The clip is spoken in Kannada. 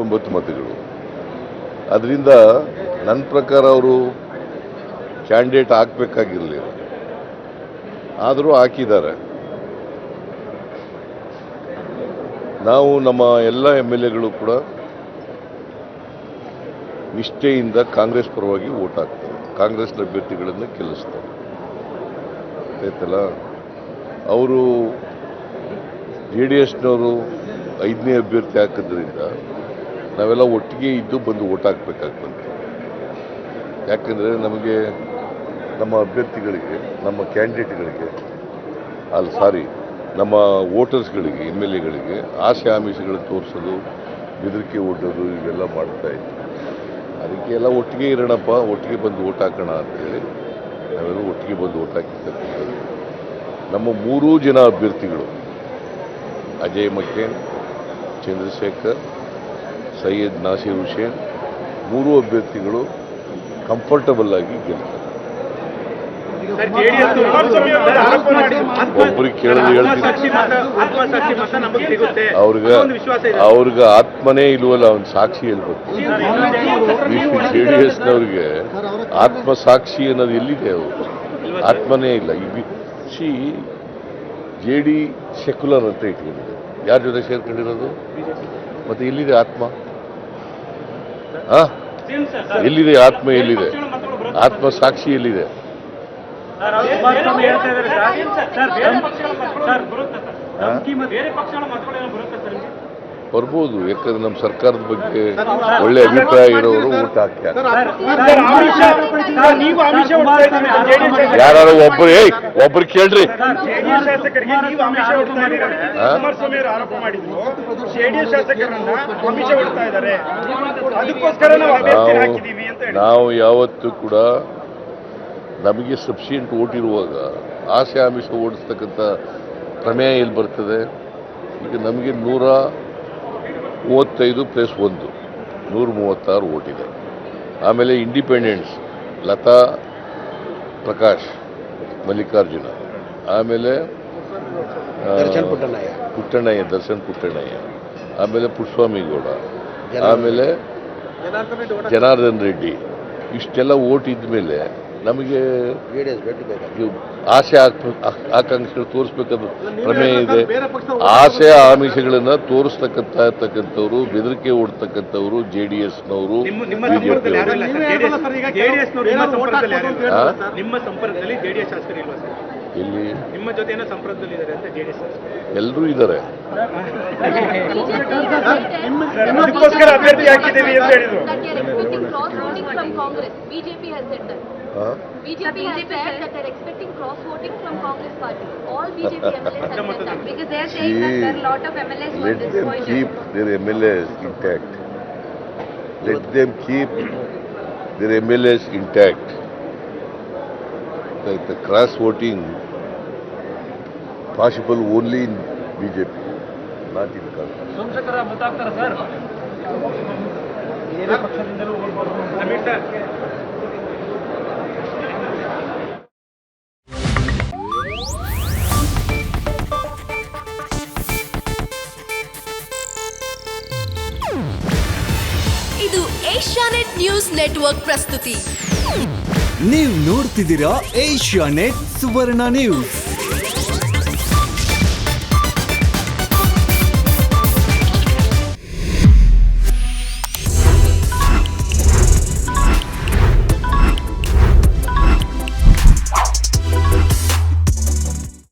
29 ಮತಗಳು. ಅದರಿಂದ ನನ್ನ ಪ್ರಕಾರ ಅವರು ಕ್ಯಾಂಡಿಡೇಟ್ ಹಾಕಬೇಕಾಗಿರಲಿಲ್ಲ, ಆದರೂ ಹಾಕಿದ್ದಾರೆ. ನಾವು ನಮ್ಮ ಎಲ್ಲ MLAಗಳು ಕೂಡ ನಿಷ್ಠೆಯಿಂದ ಕಾಂಗ್ರೆಸ್ ಪರವಾಗಿ ವೋಟ್ ಹಾಕ್ತಾರೆ, ಕಾಂಗ್ರೆಸ್ನ ಅಭ್ಯರ್ಥಿಗಳನ್ನು ಗೆಲ್ಲಿಸ್ತಾರೆ. ಆಯ್ತಲ್ಲ, ಅವರು JDSನವರು 5ನೇ ಅಭ್ಯರ್ಥಿ ಹಾಕಿದ್ರಿಂದ ನಾವೆಲ್ಲ ಒಟ್ಟಿಗೆ ಇದ್ದು ಬಂದು ವೋಟ್ ಹಾಕಬೇಕಾಗ್ತದೆ. ಯಾಕಂದರೆ ನಮಗೆ ನಮ್ಮ ಅಭ್ಯರ್ಥಿಗಳಿಗೆ, ನಮ್ಮ ಕ್ಯಾಂಡಿಡೇಟ್ಗಳಿಗೆ ನಮ್ಮ ವೋಟರ್ಸ್ಗಳಿಗೆ, MLAಗಳಿಗೆ ಆಸೆ ಆಮಿಷಗಳು ತೋರಿಸೋದು, ಬೆದರಿಕೆ ಒಡ್ಡೋದು ಇವೆಲ್ಲ ಮಾಡ್ತಾ ಇದ್ವಿ. ಅದಕ್ಕೆ ಎಲ್ಲ ಒಟ್ಟಿಗೆ ಇರೋಣಪ್ಪ, ಒಟ್ಟಿಗೆ ಬಂದು ವೋಟ್ ಹಾಕೋಣ ಅಂತೇಳಿ ನಾವೆಲ್ಲ ಒಟ್ಟಿಗೆ ಬಂದು ವೋಟ್ ಹಾಕಿರ್ತಕ್ಕಂಥದ್ದು. ನಮ್ಮ 3 ಜನ ಅಭ್ಯರ್ಥಿಗಳು ಅಜಯ್ ಮಕೇನ್, ಚಂದ್ರಶೇಖರ್, ಸೈಯದ್ ನಾಸೀರ್ ಹುಸೇನ್ 3 ಅಭ್ಯರ್ಥಿಗಳು ಕಂಫರ್ಟಬಲ್ ಆಗಿ ಗೆಲ್ತಾರೆ. ಒಬ್ಬರಿಗೆ ಕೇಳಿದ್ರೆ ಹೇಳ್ತೀನಿ, ಅವ್ರಿಗೆ ಆತ್ಮನೇ ಇಲ್ವಲ್ಲ, ಅವ್ನ ಸಾಕ್ಷಿ ಹೇಳ್ಬೇಕು. JDSನವ್ರಿಗೆ ಆತ್ಮಸಾಕ್ಷಿ ಅನ್ನೋದು ಎಲ್ಲಿದೆ? ಅವರು ಆತ್ಮನೇ ಇಲ್ಲ. JD ಸೆಕ್ಯುಲರ್ ಅಂತ ಇಟ್ಕೊಂಡಿದೆ, ಯಾರ ಜೊತೆ ಸೇರ್ಕೊಂಡಿರೋದು? ಮತ್ತೆ ಎಲ್ಲಿದೆ ಆತ್ಮ? ಎಲ್ಲಿದೆ ಆತ್ಮ? ಎಲ್ಲಿದೆ ಆತ್ಮ ಸಾಕ್ಷಿ? ಎಲ್ಲಿದೆ? ಬರ್ಬೋದು, ಯಾಕಂದ್ರೆ ನಮ್ಮ ಸರ್ಕಾರದ ಬಗ್ಗೆ ಒಳ್ಳೆ ಅಭಿಪ್ರಾಯ ಇರೋರು ಊಟ ಹಾಕಿ. ಯಾರು ಒಬ್ರು ಕೇಳ್ರಿ. ನಾವು ಯಾವತ್ತೂ ಕೂಡ ನಮಗೆ ಸಫಿಷಿಯೆಂಟ್ ವೋಟ್ ಇರುವಾಗ ಆಸೆ ಆಮಿಷ ಓಡಿಸ್ತಕ್ಕಂಥ ಪ್ರಮೇಯ ಎಲ್ಲಿ ಬರ್ತದೆ? ಈಗ ನಮಗೆ 135 + 1 136 ವೋಟ್ ಇದೆ. ಆಮೇಲೆ ಇಂಡಿಪೆಂಡೆಂಟ್ಸ್ ಲತಾ ಪ್ರಕಾಶ್, ಮಲ್ಲಿಕಾರ್ಜುನ, ಆಮೇಲೆ ದರ್ಶನ್ ಪುಟ್ಟಣ್ಣಯ್ಯ, ಆಮೇಲೆ ಪುಟ್ಟಸ್ವಾಮಿ ಗೌಡ, ಆಮೇಲೆ ಜನಾರ್ದನ್ ರೆಡ್ಡಿ. ಇಷ್ಟೆಲ್ಲ ವೋಟ್ ಇದ್ಮೇಲೆ ನಮಗೆ ಆಸೆ ಆಕಾಂಕ್ಷೆಗಳು ತೋರಿಸ್ಬೇಕಾದ ಪ್ರಮೇಯ ಇದೆ. ಆಸೆ ಆಮಿಷಗಳನ್ನು ತೋರಿಸ್ತಕ್ಕಂಥವ್ರು, ಬೆದರಿಕೆ ಓಡ್ತಕ್ಕಂಥವ್ರು JDSನವರು, ಎಲ್ಲಿ ನಿಮ್ಮ ಜೊತೆ ಎಲ್ಲರೂ ಇದ್ದಾರೆ. BJP has said that they're expecting cross-voting from Congress party. All BJP MLAs have said that. Because they're saying that there are a lot of MLAs who are disappointed. Let them keep their MLAs intact. Let them keep their MLAs intact. The cross-voting possible only in BJP, not in Congress. ಇದು ಏಷ್ಯಾನೆಟ್ ನ್ಯೂಸ್ ನೆಟ್ವರ್ಕ್ ಪ್ರಸ್ತುತಿ. ನೀವು ನೋಡ್ತಿದ್ದೀರಾ ಏಷ್ಯಾನೆಟ್ ಸುವರ್ಣ ನ್ಯೂಸ್.